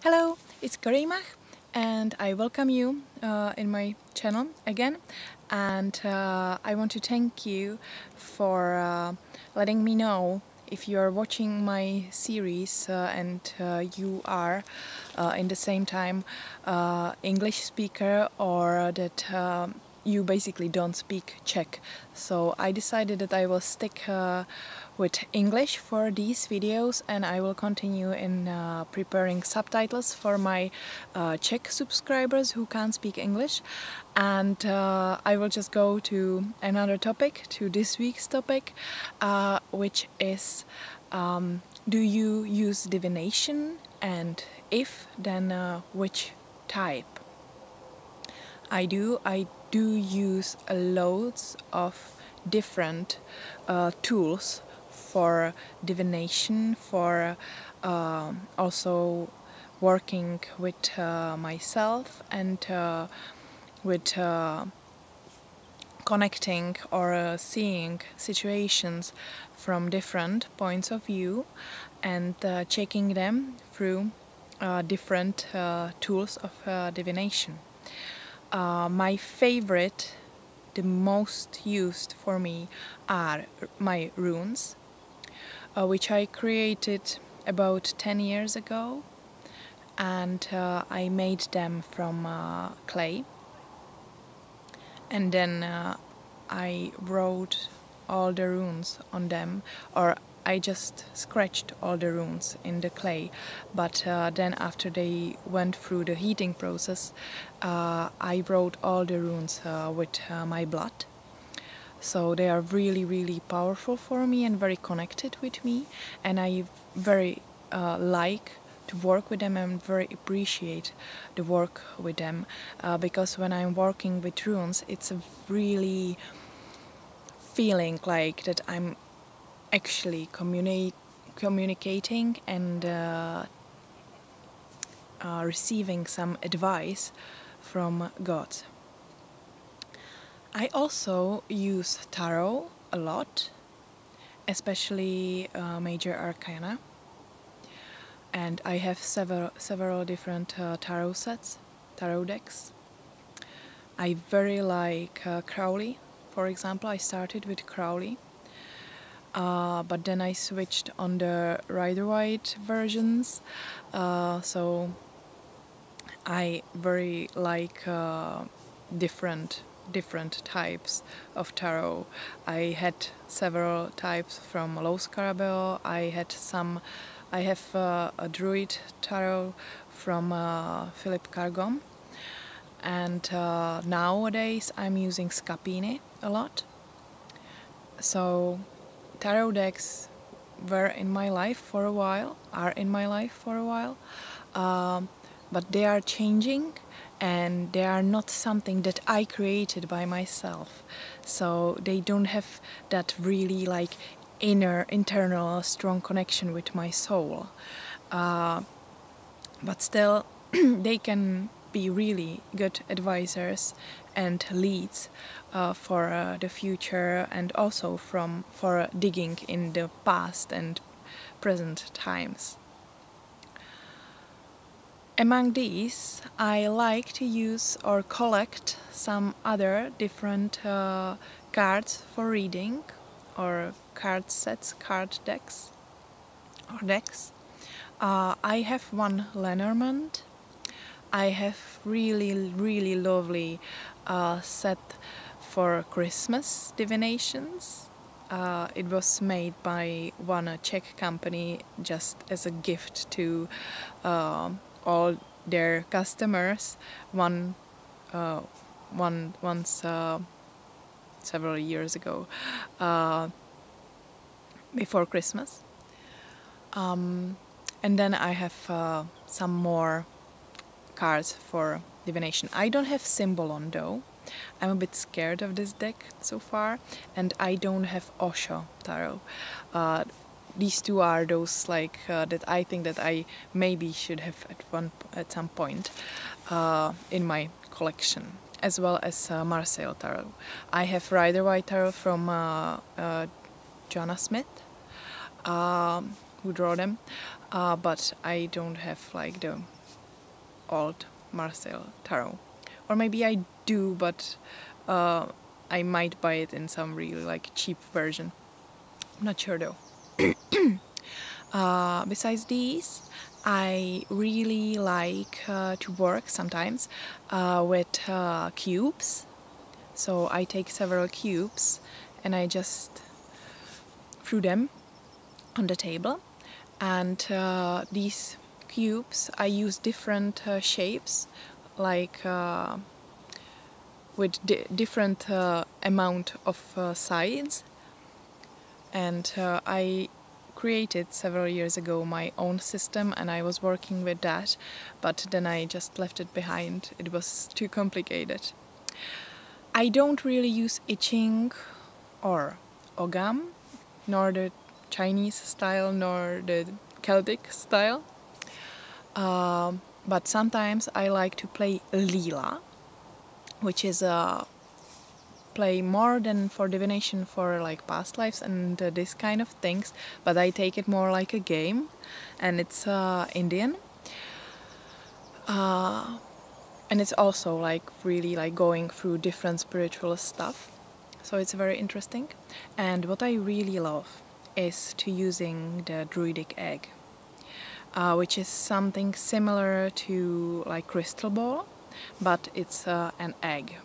Hello, it's Coreyemmah and I welcome you in my channel again, and I want to thank you for letting me know if you are watching my series and you are in the same time English speaker, or that you basically don't speak Czech. So I decided that I will stick with English for these videos, and I will continue in preparing subtitles for my Czech subscribers who can't speak English. And I will just go to another topic, to this week's topic, which is do you use divination, and if, then which type? I do use loads of different tools for divination, for also working with myself, and with connecting or seeing situations from different points of view, and checking them through different tools of divination. My favorite, the most used for me, are my runes, which I created about 10 years ago, and I made them from clay, and then I wrote all the runes on them, or I just scratched all the runes in the clay, but then after they went through the heating process, I wrote all the runes with my blood. So they are really powerful for me and very connected with me, and I very like to work with them and very appreciate the work with them, because when I'm working with runes, it's a really feeling like that I'm actually communicating and receiving some advice from God. I also use tarot a lot, especially major arcana, and I have several different tarot sets, tarot decks. I very like Crowley, for example. I started with Crowley, but then I switched on the Rider-Waite versions, so I very like different types of tarot. I had several types from Los Carabeo. I have a Druid tarot from Philip Cargom, and nowadays I'm using Scapini a lot. So tarot decks were in my life for a while, are in my life for a while, but they are changing, and they are not something that I created by myself. So they don't have that really like internal strong connection with my soul. But still they can be really good advisors and leads for the future, and also for digging in the past and present times. Among these, I like to use or collect some other different cards for reading, or card sets, card decks, or decks. I have one Lenormand. I have really lovely set for Christmas divinations. It was made by one Czech company just as a gift to all their customers once several years ago, before Christmas. And then I have some more cards for divination. I don't have Symbolon though. I'm a bit scared of this deck so far, and I don't have Osho tarot. These two are those like that I think that I maybe should have at some point in my collection, as well as Marseille tarot. I have Rider-Waite tarot from Joanna Smith, who draw them, but I don't have like the old Marseille tarot. Or maybe I do, but I might buy it in some really like cheap version. I'm not sure though. Besides these, I really like to work sometimes with cubes. So I take several cubes and I just threw them on the table, and these cubes I use different shapes, like with different amount of sides, and I created several years ago my own system and I was working with that, but then I just left it behind. It was too complicated. I don't really use I Ching or Ogam, nor the Chinese style nor the Celtic style, but sometimes I like to play Lila, which is a play more than for divination, for like past lives and this kind of things, but I take it more like a game, and it's Indian, and it's also like really like going through different spiritual stuff, so it's very interesting. And what I really love is to using the druidic egg, which is something similar to like crystal ball, but it's an egg.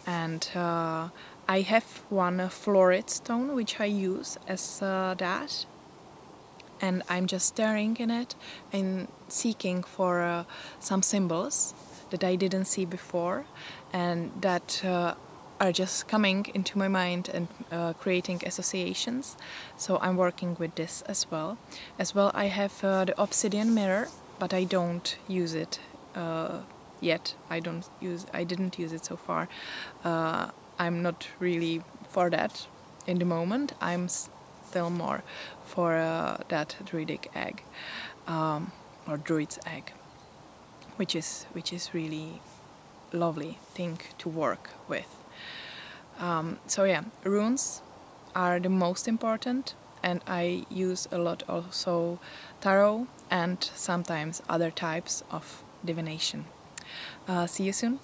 And I have one florid stone which I use as that, and I'm just staring in it and seeking for some symbols that I didn't see before and that are just coming into my mind and creating associations. So I'm working with this as well. I have the obsidian mirror, but I don't use it yet. I didn't use it so far. I'm not really for that in the moment. I'm still more for that druidic egg, or druid's egg, which is really lovely thing to work with. So yeah, runes are the most important, and I use a lot also tarot and sometimes other types of divination. See you soon.